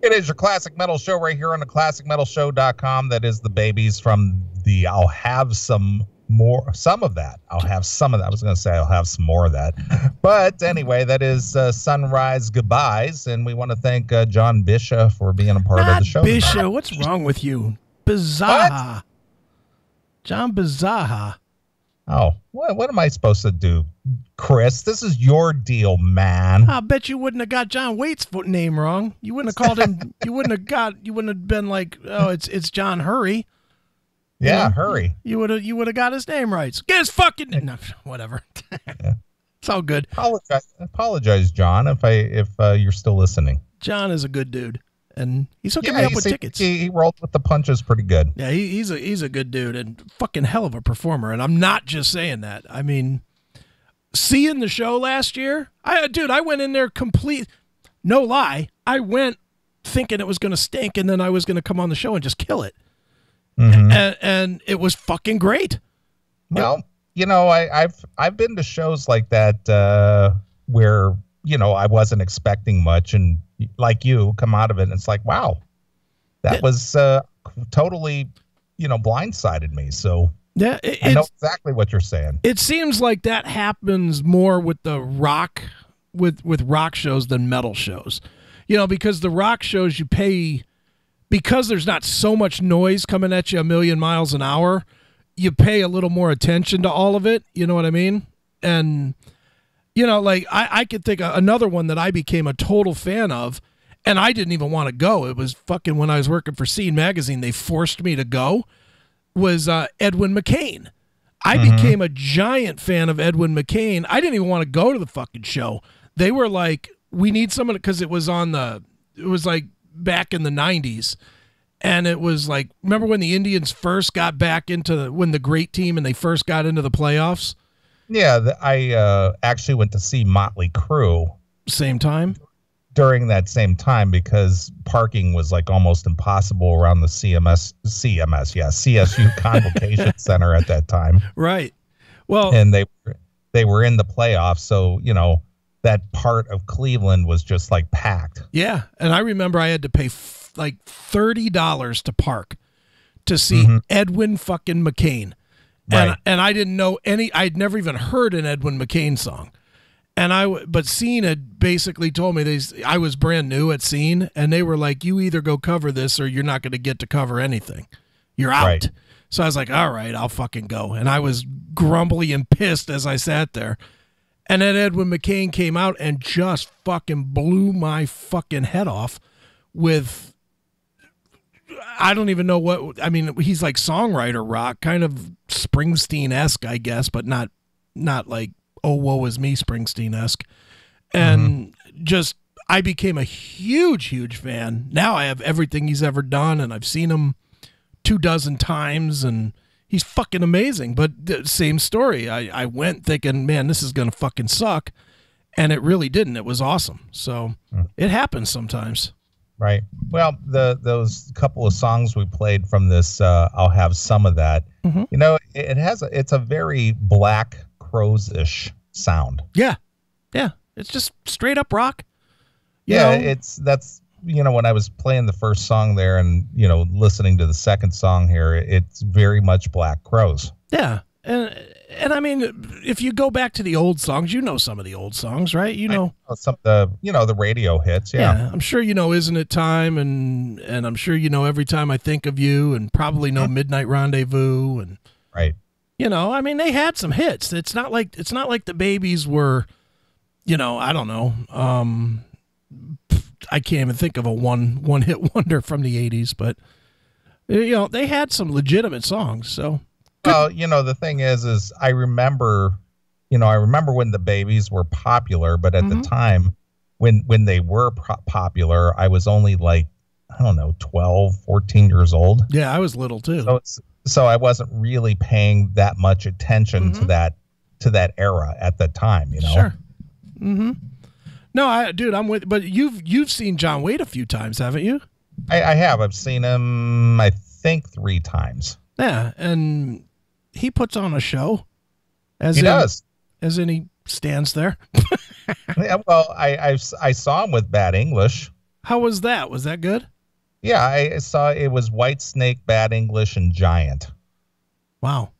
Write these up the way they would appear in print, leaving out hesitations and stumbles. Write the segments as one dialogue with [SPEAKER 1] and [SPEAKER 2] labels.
[SPEAKER 1] It is your classic metal show right here on the classicmetalshow.com. That is the babies from the I'll have some of that. I'll have some of that. I was going to say I'll have some more of that. But anyway, that is Sunrise Goodbyes. And we want to thank John Bishop for being a part of the show.
[SPEAKER 2] Bishop, what's wrong with you? Bizarre. What? John Bizarre.
[SPEAKER 1] Oh, what am I supposed to do, Chris? This is your deal, man.
[SPEAKER 2] I bet you wouldn't have got John Waite's name wrong. You wouldn't have called him. You wouldn't have been like, oh, it's John Hurry.
[SPEAKER 1] Yeah, Hurry.
[SPEAKER 2] You would have got his name right. Get his fucking no, whatever. Yeah. It's all good.
[SPEAKER 1] Apologize, John, if you're still listening.
[SPEAKER 2] John is a good dude. And he's hooking me up with tickets.
[SPEAKER 1] He rolled with the punches pretty good.
[SPEAKER 2] Yeah, he's a good dude and fucking hell of a performer. And I'm not just saying that. I mean, seeing the show last year, I went in there complete, no lie. I went thinking it was going to stink and then I was going to come on the show and just kill it. Mm-hmm. And it was fucking great.
[SPEAKER 1] Well, I've been to shows like that where, I wasn't expecting much and like you come out of it and it's like, wow, that was totally, blindsided me. So yeah, I know exactly what you're saying.
[SPEAKER 2] It seems like that happens more with the rock, with rock shows than metal shows, because the rock shows you pay, because there's not so much noise coming at you a million miles an hour, you pay a little more attention to all of it. You know what I mean? And like I could think of another one that I became a total fan of, and I didn't even want to go. It was fucking when I was working for Scene Magazine, they forced me to go, was Edwin McCain. I became a giant fan of Edwin McCain. I didn't even want to go to the fucking show. They were like, we need someone, because it was like back in the 90s. And it was like, remember when the Indians first got back when the great team and they first got into the playoffs?
[SPEAKER 1] Yeah, I actually went to see Motley Crue.
[SPEAKER 2] Same time?
[SPEAKER 1] During that same time, because parking was like almost impossible around the CSU Convocation Center at that time.
[SPEAKER 2] Right. Well,
[SPEAKER 1] and they were in the playoffs, so that part of Cleveland was just like packed.
[SPEAKER 2] Yeah, and I remember I had to pay like $30 to park to see Edwin fucking McCain. Right. And I didn't know I'd never even heard an Edwin McCain song. But Scene had basically told me I was brand new at Scene, and they were like, you either go cover this or you're not going to get to cover anything. You're out. Right. So I was like, all right, I'll fucking go. And I was grumbly and pissed as I sat there. And then Edwin McCain came out and just fucking blew my fucking head off with, I don't even know what, I mean, he's like songwriter rock, kind of Springsteen-esque, I guess, but not like, oh, woe is me Springsteen-esque. And just, I became a huge, huge fan. Now I have everything he's ever done, and I've seen him 24 times, and he's fucking amazing. But the same story. I went thinking, man, this is going to fucking suck. And it really didn't. It was awesome. So it happens sometimes.
[SPEAKER 1] Right. Well, those couple of songs we played from this, I'll have some of that. It's a very Black Crowes-ish sound.
[SPEAKER 2] Yeah. Yeah. It's just straight up rock.
[SPEAKER 1] That's when I was playing the first song there and, listening to the second song here, it's very much Black Crowes.
[SPEAKER 2] Yeah. And I mean, if you go back to the old songs, some of the old songs, right?
[SPEAKER 1] Some of the radio hits. Yeah.
[SPEAKER 2] I'm sure Isn't It Time, and I'm sure Every Time I Think of You, and probably Midnight Rendezvous, and
[SPEAKER 1] right.
[SPEAKER 2] I mean, they had some hits. It's not like the Babies were, I don't know. I can't even think of a one hit wonder from the 80s, but they had some legitimate songs. So.
[SPEAKER 1] Well, the thing is I remember when the Babies were popular, but at the time when they were popular, I was only like, I don't know, 12, 14 years old.
[SPEAKER 2] Yeah, I was little too.
[SPEAKER 1] So I wasn't really paying that much attention to that era at the time,
[SPEAKER 2] Sure. No, I'm with, but you've seen John Waite a few times, haven't you?
[SPEAKER 1] I have. I've seen him, I think, 3 times.
[SPEAKER 2] Yeah, and he puts on a show.
[SPEAKER 1] He does.
[SPEAKER 2] As in he stands there.
[SPEAKER 1] Yeah, well, I saw him with Bad English.
[SPEAKER 2] How was that? Was that good?
[SPEAKER 1] Yeah, I saw it was White Snake, Bad English, and Giant.
[SPEAKER 2] Wow.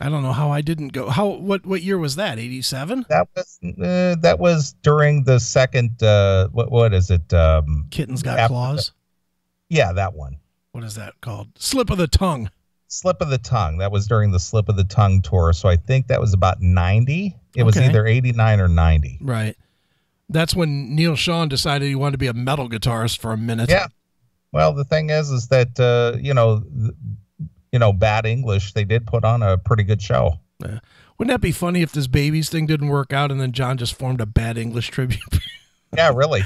[SPEAKER 2] I don't know how I didn't go. What year was that? 87?
[SPEAKER 1] That was during the second what is it?
[SPEAKER 2] Kittens Got Claws?
[SPEAKER 1] Yeah, that one.
[SPEAKER 2] What is that called? Slip of the Tongue.
[SPEAKER 1] Slip of the Tongue. That was during the Slip of the Tongue tour. So I think that was about 90. It was either 89 or 90.
[SPEAKER 2] Right. That's when Neil Schon decided he wanted to be a metal guitarist for a minute.
[SPEAKER 1] Yeah. Well, the thing is that, Bad English, they did put on a pretty good show.
[SPEAKER 2] Yeah. Wouldn't that be funny if this Babies thing didn't work out and then John just formed a Bad English tribute?
[SPEAKER 1] Yeah, really.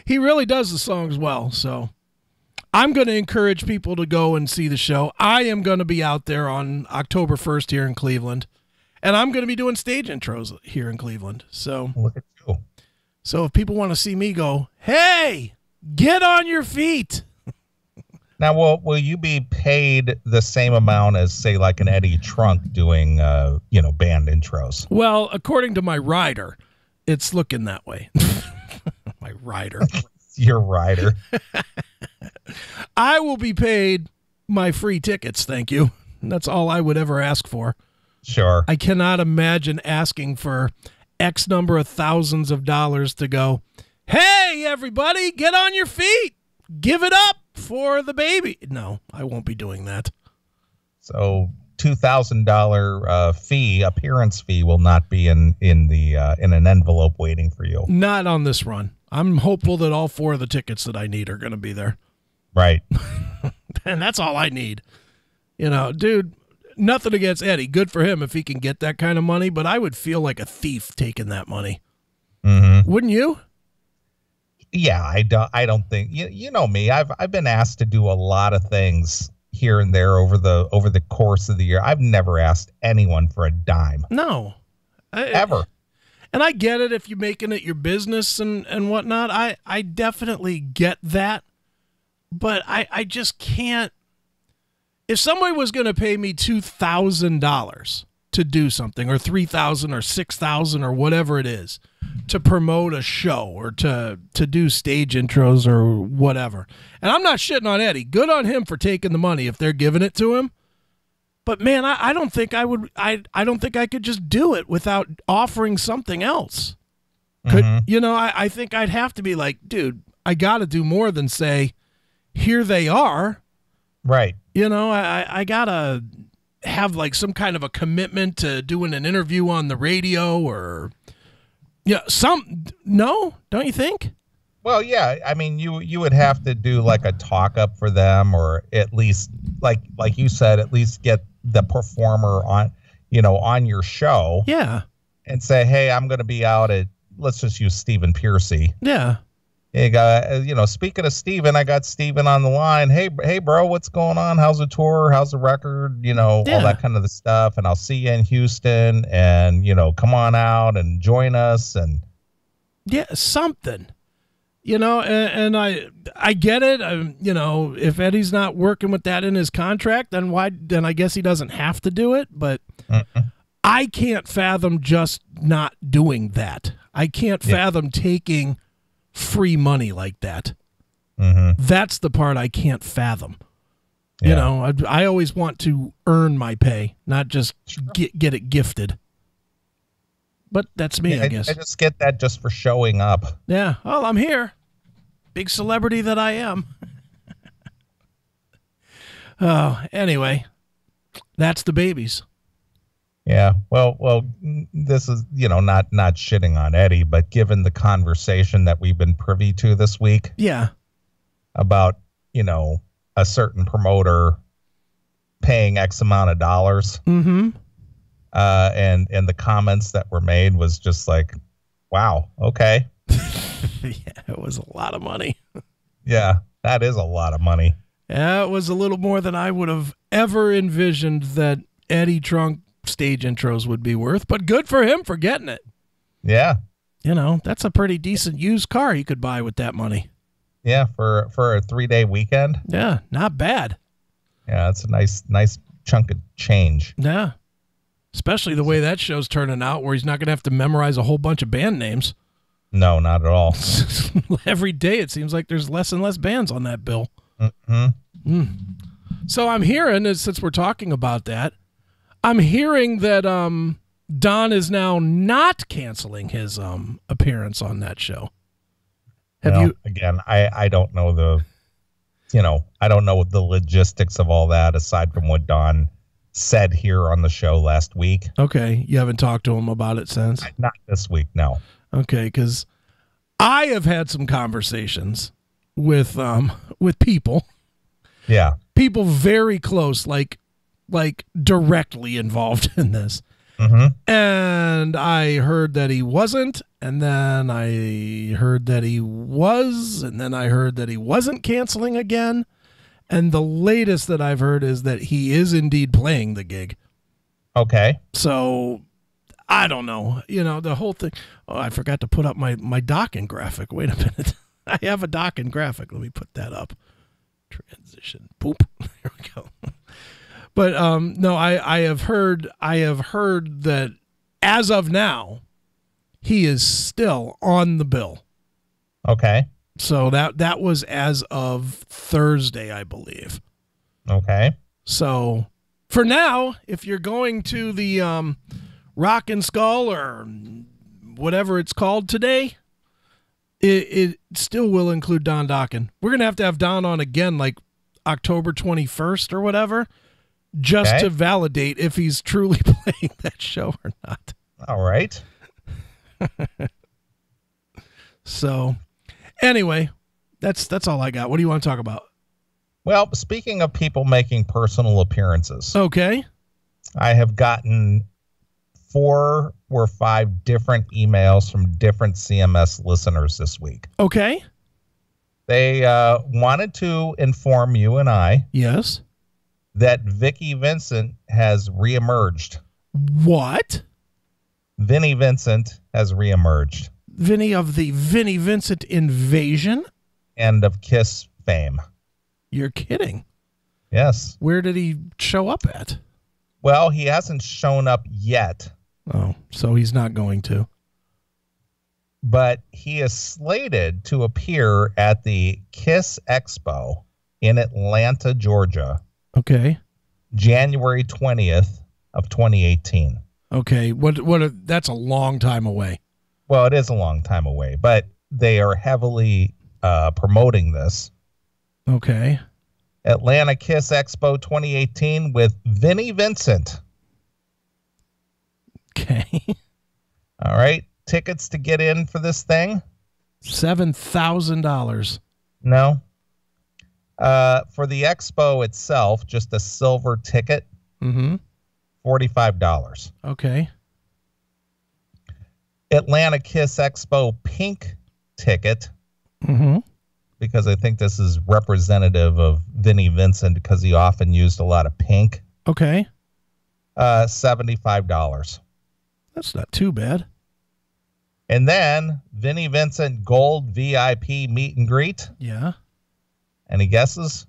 [SPEAKER 2] He really does the songs well, so I'm going to encourage people to go and see the show. I am going to be out there on October 1st here in Cleveland, and I'm going to be doing stage intros here in Cleveland. So
[SPEAKER 1] look at you.
[SPEAKER 2] So if people want to see me go, hey, get on your feet.
[SPEAKER 1] Now, will you be paid the same amount as, say, like an Eddie Trunk doing, band intros?
[SPEAKER 2] Well, according to my rider, it's looking that way. My rider.
[SPEAKER 1] Your rider.
[SPEAKER 2] I will be paid my free tickets, thank you. That's all I would ever ask for.
[SPEAKER 1] Sure.
[SPEAKER 2] I cannot imagine asking for X number of thousands of dollars to go, hey, everybody, get on your feet. Give it up for the baby. No, I won't be doing that.
[SPEAKER 1] So $2,000 appearance fee will not be in an envelope waiting for you.
[SPEAKER 2] Not on this run. I'm hopeful that all 4 of the tickets that I need are going to be there.
[SPEAKER 1] Right.
[SPEAKER 2] And that's all I need. Dude, nothing against Eddie. Good for him if he can get that kind of money, but I would feel like a thief taking that money.
[SPEAKER 1] Mm-hmm.
[SPEAKER 2] Wouldn't you?
[SPEAKER 1] Yeah, I don't think you know me. I've been asked to do a lot of things here and there over the course of the year. I've never asked anyone for a dime.
[SPEAKER 2] No.
[SPEAKER 1] Ever.
[SPEAKER 2] And I get it if you're making it your business and whatnot. I definitely get that. But I just can't. If somebody was going to pay me $2,000 to do something, or $3,000 or $6,000 or whatever it is, to promote a show or to do stage intros or whatever. And I'm not shitting on Eddie. Good on him for taking the money if they're giving it to him. But man, I don't think I would. I don't think I could just do it without offering something else. I think I'd have to be like, dude, I got to do more than say, here they are.
[SPEAKER 1] Right.
[SPEAKER 2] I gotta have like some kind of a commitment to doing an interview on the radio or no, don't you think?
[SPEAKER 1] Well, yeah. I mean, you would have to do like a talk up for them, or at least like you said, at least get the performer on your show.
[SPEAKER 2] Yeah.
[SPEAKER 1] And say, hey, I'm going to be out at, let's just use Stephen Piercy.
[SPEAKER 2] Yeah.
[SPEAKER 1] You got, speaking of Steven, I got Steven on the line. Hey, bro, what's going on? How's the tour? How's the record? All that kind of the stuff. And I'll see you in Houston, and, come on out and join us. And
[SPEAKER 2] yeah, something, and I get it. If Eddie's not working with that in his contract, then I guess he doesn't have to do it. But I can't fathom just not doing that. I can't fathom taking free money like that. Mm-hmm. That's the part I can't fathom. Yeah. I always want to earn my pay, not just get it gifted. But that's me, I guess.
[SPEAKER 1] I just get that just for showing up.
[SPEAKER 2] Yeah. Well, I'm here. Big celebrity that I am. Oh, anyway, that's the Babies.
[SPEAKER 1] Yeah, well, this is, not shitting on Eddie, but given the conversation that we've been privy to this week.
[SPEAKER 2] Yeah.
[SPEAKER 1] About, a certain promoter paying X amount of dollars.
[SPEAKER 2] Mm-hmm.
[SPEAKER 1] And the comments that were made was just like, wow, okay.
[SPEAKER 2] Yeah, it was a lot of money.
[SPEAKER 1] Yeah, that is a lot of money.
[SPEAKER 2] Yeah, it was a little more than I would have ever envisioned that Eddie Trunk stage intros would be worth, but good for him for getting it.
[SPEAKER 1] Yeah.
[SPEAKER 2] That's a pretty decent used car he could buy with that money.
[SPEAKER 1] Yeah, for a 3-day weekend.
[SPEAKER 2] Yeah, not bad.
[SPEAKER 1] Yeah, that's a nice chunk of change.
[SPEAKER 2] Yeah. Especially the way that show's turning out, where he's not going to have to memorize a whole bunch of band names.
[SPEAKER 1] No, not at all.
[SPEAKER 2] Every day it seems like there's less and less bands on that bill.
[SPEAKER 1] Mm-hmm.
[SPEAKER 2] So I'm hearing, since we're talking about that, I'm hearing that Don is now not canceling his appearance on that show. Have you?
[SPEAKER 1] Again, I don't know I don't know the logistics of all that aside from what Don said here on the show last week.
[SPEAKER 2] Okay, you haven't talked to him about it since?
[SPEAKER 1] Not this week, no.
[SPEAKER 2] Okay, because I have had some conversations with people.
[SPEAKER 1] Yeah.
[SPEAKER 2] People very close, like directly involved in this.
[SPEAKER 1] Mm-hmm.
[SPEAKER 2] And I heard that he wasn't, and then I heard that he was, and then I heard that he wasn't canceling again. And the latest that I've heard is that he is indeed playing the gig.
[SPEAKER 1] Okay.
[SPEAKER 2] So I don't know. The whole thing. Oh, I forgot to put up my docking graphic. Wait a minute. I have a docking graphic. Let me put that up. Transition. Poop. There we go. But no, I have heard that as of now, he is still on the bill.
[SPEAKER 1] Okay.
[SPEAKER 2] So that was as of Thursday, I believe.
[SPEAKER 1] Okay.
[SPEAKER 2] So for now, if you're going to the Rock and Skull or whatever it's called today, it still will include Don Dokken. We're going to have Don on again like October 21st or whatever, just to validate if he's truly playing that show or not.
[SPEAKER 1] All right.
[SPEAKER 2] So anyway, that's all I got. What do you want to talk about?
[SPEAKER 1] Well, speaking of people making personal appearances.
[SPEAKER 2] Okay.
[SPEAKER 1] I have gotten 4 or 5 different emails from different CMS listeners this week.
[SPEAKER 2] Okay.
[SPEAKER 1] They wanted to inform you and I.
[SPEAKER 2] Yes.
[SPEAKER 1] That Vinnie Vincent has reemerged.
[SPEAKER 2] What?
[SPEAKER 1] Vinnie Vincent has reemerged.
[SPEAKER 2] Vinnie of the Vinnie Vincent Invasion?
[SPEAKER 1] And of Kiss fame.
[SPEAKER 2] You're kidding.
[SPEAKER 1] Yes.
[SPEAKER 2] Where did he show up at?
[SPEAKER 1] Well, he hasn't shown up yet.
[SPEAKER 2] Oh, so he's not going to.
[SPEAKER 1] But he is slated to appear at the Kiss Expo in Atlanta, Georgia.
[SPEAKER 2] Okay.
[SPEAKER 1] January 20th of 2018.
[SPEAKER 2] Okay. That's a long time away.
[SPEAKER 1] Well, it is a long time away, but they are heavily promoting this.
[SPEAKER 2] Okay.
[SPEAKER 1] Atlanta Kiss Expo 2018 with Vinnie Vincent.
[SPEAKER 2] Okay.
[SPEAKER 1] All right. Tickets to get in for this thing?
[SPEAKER 2] $7,000.
[SPEAKER 1] No. For the expo itself, just a silver ticket, $45.
[SPEAKER 2] Okay.
[SPEAKER 1] Atlanta Kiss Expo pink ticket, because I think this is representative of Vinnie Vincent because he often used a lot of pink.
[SPEAKER 2] Okay.
[SPEAKER 1] $75.
[SPEAKER 2] That's not too bad.
[SPEAKER 1] And then Vinnie Vincent Gold VIP meet and greet.
[SPEAKER 2] Yeah. Any
[SPEAKER 1] guesses?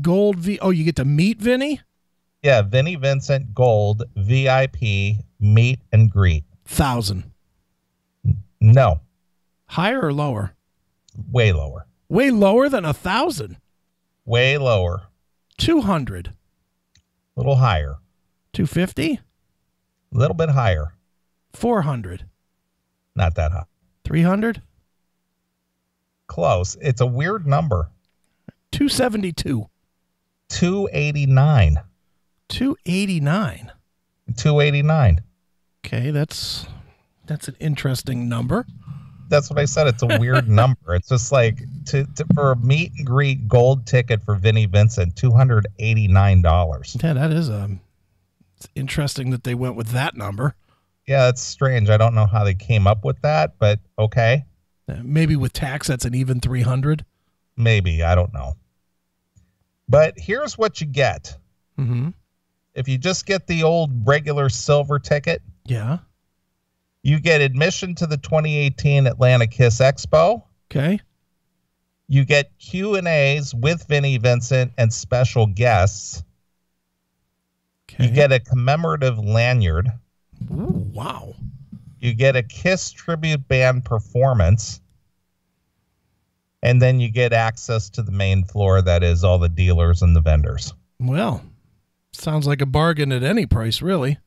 [SPEAKER 2] Oh, you get to meet Vinnie?
[SPEAKER 1] Yeah, Vinnie Vincent Gold VIP meet and greet.
[SPEAKER 2] 1,000.
[SPEAKER 1] No.
[SPEAKER 2] Higher or lower?
[SPEAKER 1] Way lower.
[SPEAKER 2] Way lower than 1,000?
[SPEAKER 1] Way lower.
[SPEAKER 2] 200.
[SPEAKER 1] A little higher.
[SPEAKER 2] 250?
[SPEAKER 1] A little bit higher.
[SPEAKER 2] 400.
[SPEAKER 1] Not that high.
[SPEAKER 2] 300?
[SPEAKER 1] Close. It's a weird number.
[SPEAKER 2] 272.
[SPEAKER 1] 289.
[SPEAKER 2] 289.
[SPEAKER 1] 289.
[SPEAKER 2] Okay, that's an interesting number.
[SPEAKER 1] That's what I said. It's a weird number. It's just like for a meet and greet gold ticket for Vinnie Vincent, $289.
[SPEAKER 2] Yeah, that is it's interesting that they went with that number.
[SPEAKER 1] Yeah, it's strange. I don't know how they came up with that, but okay.
[SPEAKER 2] Maybe with tax, that's an even 300.
[SPEAKER 1] Maybe. I don't know. But here's what you get. If you just get the old regular silver ticket.
[SPEAKER 2] Yeah.
[SPEAKER 1] You get admission to the 2018 Atlanta Kiss Expo.
[SPEAKER 2] Okay.
[SPEAKER 1] You get Q&As with Vinnie Vincent and special guests. Okay. You get a commemorative lanyard.
[SPEAKER 2] Ooh, wow.
[SPEAKER 1] You get a Kiss tribute band performance. And then you get access to the main floor, that is all the dealers and the vendors.
[SPEAKER 2] Well, sounds like a bargain at any price, really.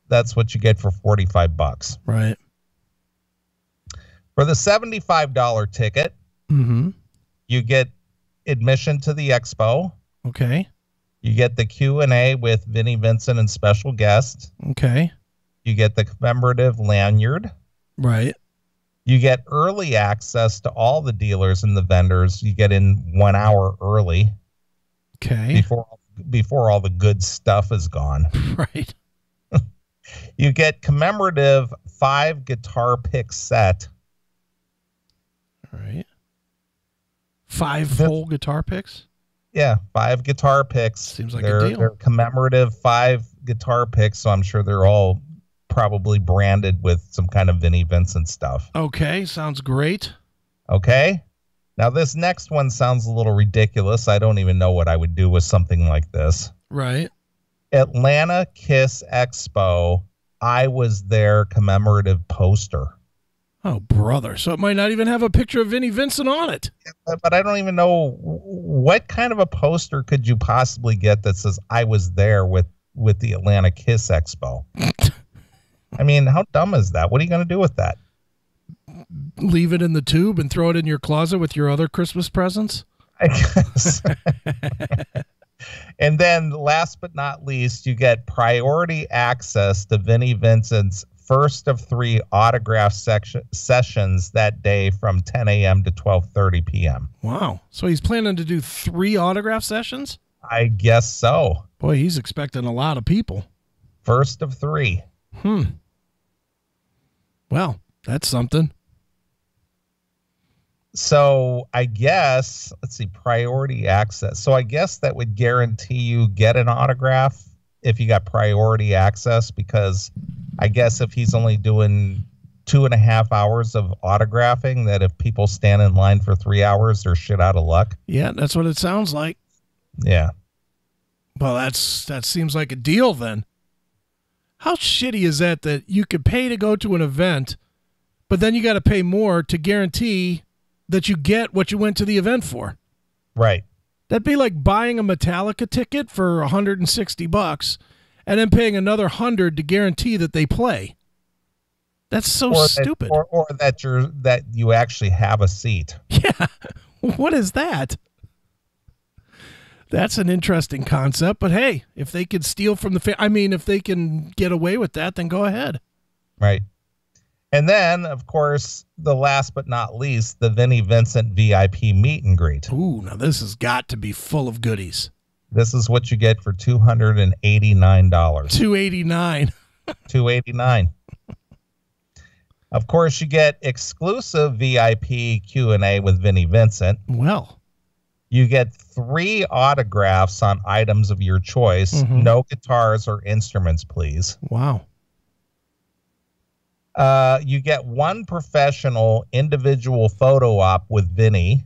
[SPEAKER 1] That's what you get for $45.
[SPEAKER 2] Right.
[SPEAKER 1] For the $75 ticket, you get admission to the expo.
[SPEAKER 2] Okay.
[SPEAKER 1] You get the Q&A with Vinnie Vincent and special guests.
[SPEAKER 2] Okay.
[SPEAKER 1] You get the commemorative lanyard.
[SPEAKER 2] Right.
[SPEAKER 1] You get early access to all the dealers and the vendors. You get in 1 hour early.
[SPEAKER 2] Okay.
[SPEAKER 1] Before all the good stuff is gone.
[SPEAKER 2] Right.
[SPEAKER 1] You get commemorative 5 guitar pick set.
[SPEAKER 2] All right. 5 whole guitar picks?
[SPEAKER 1] Yeah, 5 guitar picks.
[SPEAKER 2] Seems like a deal.
[SPEAKER 1] They're commemorative 5 guitar picks, so I'm sure they're all probably branded with some kind of Vinnie Vincent stuff.
[SPEAKER 2] Okay, sounds great.
[SPEAKER 1] Okay. Now this next one sounds a little ridiculous. I don't even know what I would do with something like this.
[SPEAKER 2] Right.
[SPEAKER 1] Atlanta Kiss Expo. I was there commemorative poster.
[SPEAKER 2] Oh, brother. So it might not even have a picture of Vinnie Vincent on it.
[SPEAKER 1] But I don't even know what kind of a poster could you possibly get that says I was there with the Atlanta Kiss Expo. I mean, how dumb is that? What are you going to do with that?
[SPEAKER 2] Leave it in the tube and throw it in your closet with your other Christmas presents?
[SPEAKER 1] I guess. And then last but not least, you get priority access to Vinnie Vincent's first of 3 autograph sessions that day from 10 a.m. to 12:30 p.m.
[SPEAKER 2] Wow. So he's planning to do 3 autograph sessions?
[SPEAKER 1] I guess so.
[SPEAKER 2] Boy, he's expecting a lot of people.
[SPEAKER 1] First of 3.
[SPEAKER 2] Well, that's something.
[SPEAKER 1] So I guess, let's see, priority access. So I guess that would guarantee you get an autograph if you got priority access, because I guess if he's only doing 2.5 hours of autographing, that if people stand in line for 3 hours, they're shit out of luck.
[SPEAKER 2] Yeah, that's what it sounds like.
[SPEAKER 1] Yeah.
[SPEAKER 2] Well, that seems like a deal then. How shitty is that you could pay to go to an event, but then you got to pay more to guarantee that you get what you went to the event for?
[SPEAKER 1] Right.
[SPEAKER 2] That'd be like buying a Metallica ticket for $160 and then paying another $100 to guarantee that they play. That's so stupid.
[SPEAKER 1] Or that you actually have a seat.
[SPEAKER 2] Yeah. What is that? That's an interesting concept, but hey, if they could steal from if they can get away with that, then go ahead.
[SPEAKER 1] Right. And then, of course, the last but not least, the Vinnie Vincent VIP meet and greet.
[SPEAKER 2] Ooh, now this has got to be full of goodies.
[SPEAKER 1] This is what you get for $289.
[SPEAKER 2] $289.
[SPEAKER 1] $289. Of course, you get exclusive VIP Q&A with Vinnie Vincent.
[SPEAKER 2] Well,
[SPEAKER 1] you get 3 autographs on items of your choice. No guitars or instruments, please.
[SPEAKER 2] Wow.
[SPEAKER 1] You get 1 professional individual photo op with Vinnie.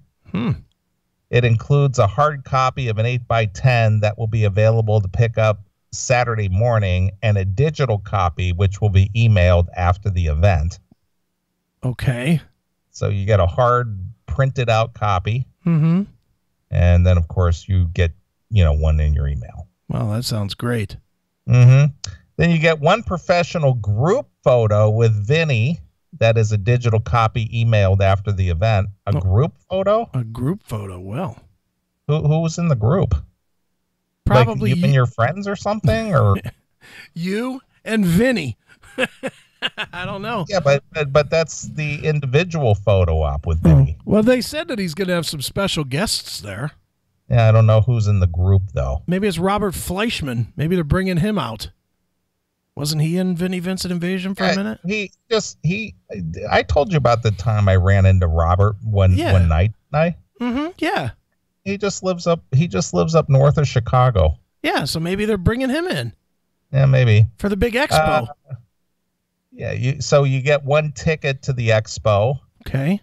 [SPEAKER 1] It includes a hard copy of an 8x10 that will be available to pick up Saturday morning, and a digital copy which will be emailed after the event.
[SPEAKER 2] Okay.
[SPEAKER 1] So you get a hard printed out copy. And then, of course, you get, 1 in your email.
[SPEAKER 2] Well, that sounds great.
[SPEAKER 1] Then you get 1 professional group photo with Vinnie. That is a digital copy emailed after the event. Group photo?
[SPEAKER 2] A group photo. Well,
[SPEAKER 1] who was in the group?
[SPEAKER 2] Probably
[SPEAKER 1] like you and your friends or something, or
[SPEAKER 2] you and Vinnie. I don't know.
[SPEAKER 1] Yeah, but that's the individual photo op with Vinnie.
[SPEAKER 2] Well, they said that he's going to have some special guests there.
[SPEAKER 1] Yeah, I don't know who's in the group though.
[SPEAKER 2] Maybe it's Robert Fleischman. Maybe they're bringing him out. Wasn't he in Vinnie Vincent Invasion for a minute?
[SPEAKER 1] I told you about the time I ran into Robert one night.
[SPEAKER 2] Yeah.
[SPEAKER 1] He just lives up north of Chicago.
[SPEAKER 2] Yeah, so maybe they're bringing him in.
[SPEAKER 1] Yeah, maybe.
[SPEAKER 2] For the big expo.
[SPEAKER 1] So you get 1 ticket to the expo.
[SPEAKER 2] Okay.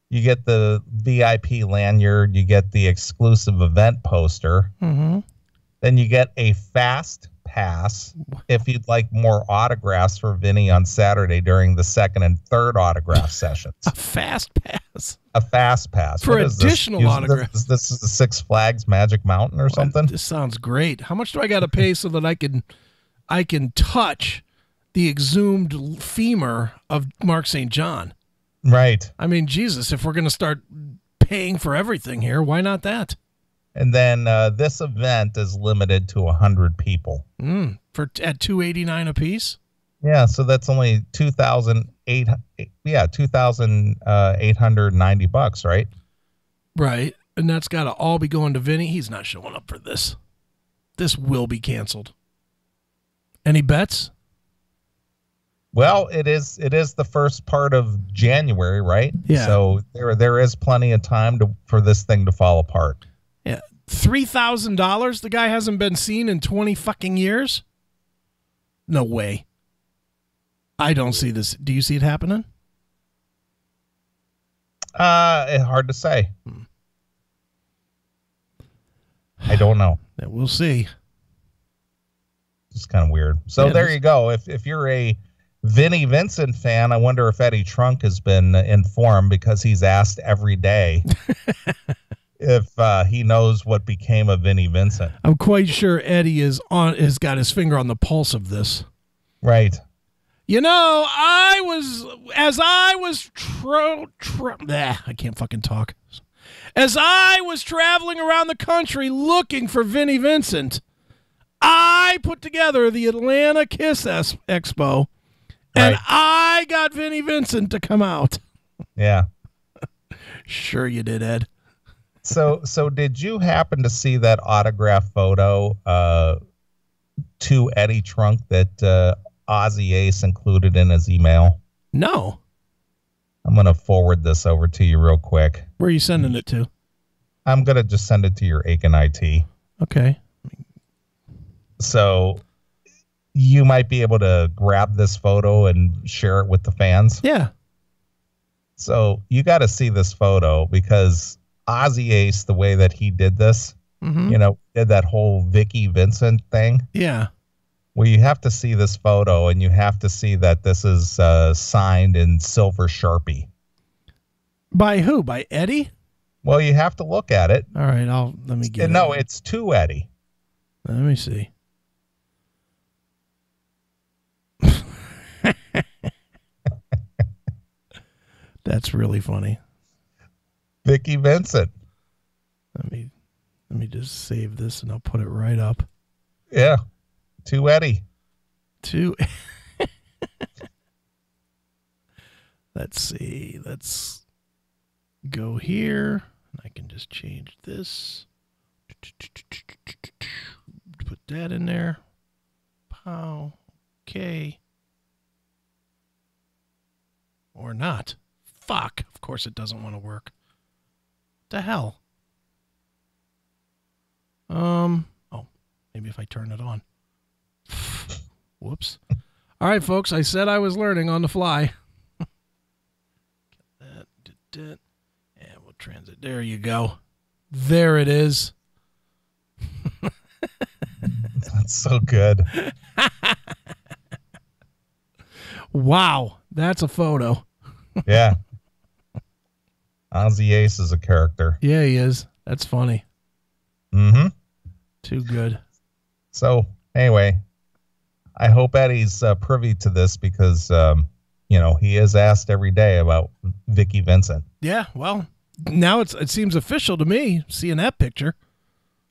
[SPEAKER 1] You get the VIP lanyard. You get the exclusive event poster. Then you get a fast pass if you'd like more autographs for Vinnie on Saturday during the second and third autograph sessions.
[SPEAKER 2] A fast pass.
[SPEAKER 1] A fast pass.
[SPEAKER 2] For additional autographs.
[SPEAKER 1] This is the Six Flags Magic Mountain or something?
[SPEAKER 2] This sounds great. How much do I got to pay so that I can touch the exhumed femur of Mark St. John?
[SPEAKER 1] Right.
[SPEAKER 2] I mean, Jesus, if we're going to start paying for everything here, why not that?
[SPEAKER 1] And then this event is limited to 100 people.
[SPEAKER 2] At $289 a piece?
[SPEAKER 1] Yeah, so that's only $2,890, right?
[SPEAKER 2] Right. And that's got to all be going to Vinnie. He's not showing up for this. This will be canceled. Any bets?
[SPEAKER 1] Well, it is the first part of January, right?
[SPEAKER 2] Yeah.
[SPEAKER 1] So there is plenty of time for this thing to fall apart.
[SPEAKER 2] Yeah. $3,000? The guy hasn't been seen in 20 fucking years? No way. I don't see this. Do you see it happening?
[SPEAKER 1] It's hard to say. I don't know.
[SPEAKER 2] We'll see.
[SPEAKER 1] It's kind of weird. So there you go. If you're a Vinnie Vincent fan, I wonder if Eddie Trunk has been informed, because he's asked every day if he knows what became of Vinnie Vincent.
[SPEAKER 2] I'm quite sure Eddie has got his finger on the pulse of this.
[SPEAKER 1] Right.
[SPEAKER 2] You know, I can't fucking talk. As I was traveling around the country looking for Vinnie Vincent, I put together the Atlanta Kiss Expo, and I got Vinnie Vincent to come out.
[SPEAKER 1] Yeah.
[SPEAKER 2] Sure you did, Ed.
[SPEAKER 1] So did you happen to see that autograph photo to Eddie Trunk that Ozzy Ace included in his email?
[SPEAKER 2] No.
[SPEAKER 1] I'm going to forward this over to you real quick.
[SPEAKER 2] Where are you sending it to?
[SPEAKER 1] I'm going to just send it to your Aiken IT.
[SPEAKER 2] Okay.
[SPEAKER 1] So you might be able to grab this photo and share it with the fans.
[SPEAKER 2] Yeah.
[SPEAKER 1] So you got to see this photo, because Ozzy Ace, the way that he did this, did that whole Vicky Vincent thing.
[SPEAKER 2] Yeah.
[SPEAKER 1] Well, you have to see this photo, and you have to see that this is signed in silver Sharpie.
[SPEAKER 2] By who? By Eddie?
[SPEAKER 1] Well, you have to look at it.
[SPEAKER 2] All right, let me get it.
[SPEAKER 1] No, it's to Eddie.
[SPEAKER 2] Let me see. That's really funny.
[SPEAKER 1] Vicky Vincent.
[SPEAKER 2] Let me just save this, and I'll put it right up.
[SPEAKER 1] Yeah. To Eddie.
[SPEAKER 2] Let's see. Let's go here. I can just change this. Put that in there. Pow. Okay. Or not. Fuck. Of course it doesn't want to work. What the hell? Oh, maybe if I turn it on. Whoops. All right, folks. I said I was learning on the fly. Get that. And we'll transit. There you go. There it is.
[SPEAKER 1] That's so good.
[SPEAKER 2] Wow. That's a photo.
[SPEAKER 1] Yeah. Ozzy Ace is a character.
[SPEAKER 2] Yeah, he is. That's funny.
[SPEAKER 1] Mm-hmm.
[SPEAKER 2] Too good.
[SPEAKER 1] So, anyway, I hope Eddie's privy to this, because, he is asked every day about Vicky Vincent.
[SPEAKER 2] Yeah, well, now it seems official to me, seeing that picture.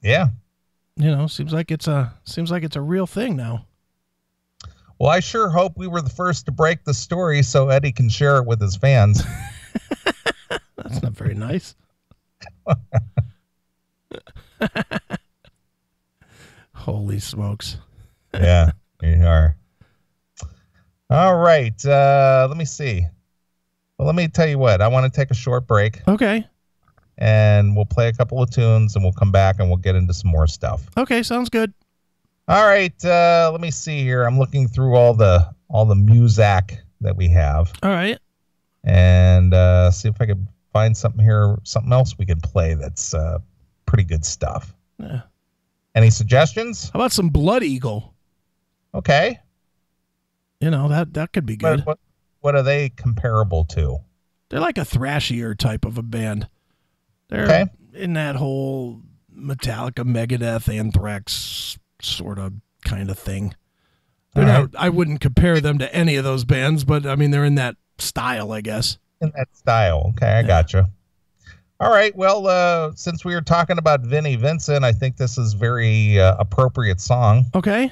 [SPEAKER 1] Yeah.
[SPEAKER 2] Seems like it's a real thing now.
[SPEAKER 1] Well, I sure hope we were the first to break the story so Eddie can share it with his fans.
[SPEAKER 2] That's not very nice. Holy smokes.
[SPEAKER 1] Yeah, you are. All right. Let me see. Well, let me tell you what. I want to take a short break.
[SPEAKER 2] Okay.
[SPEAKER 1] And we'll play a couple of tunes, and we'll come back and we'll get into some more stuff.
[SPEAKER 2] Okay, sounds good.
[SPEAKER 1] All right. Let me see here. I'm looking through all the music that we have.
[SPEAKER 2] All right.
[SPEAKER 1] And see if I can find something else we can play that's pretty good stuff.
[SPEAKER 2] Yeah.
[SPEAKER 1] Any suggestions?
[SPEAKER 2] How about some Blood Eagle?
[SPEAKER 1] Okay.
[SPEAKER 2] You know, that could be good.
[SPEAKER 1] What are they comparable to?
[SPEAKER 2] They're like a thrashier type of a band. They're
[SPEAKER 1] okay.
[SPEAKER 2] in that whole Metallica, Megadeth, Anthrax sort of kind of thing. Right. I wouldn't compare them to any of those bands, but I mean, they're in that style, I guess.
[SPEAKER 1] In that style. Okay, I gotcha. All right. Well, since we were talking about Vinnie Vincent, I think this is very appropriate song.
[SPEAKER 2] Okay.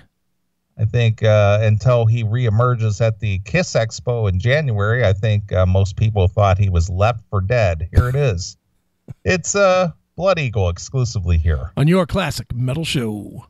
[SPEAKER 1] I think until he reemerges at the Kiss Expo in January, I think most people thought he was left for dead. Here it is. It's Blood Eagle exclusively here
[SPEAKER 2] on your classic metal show.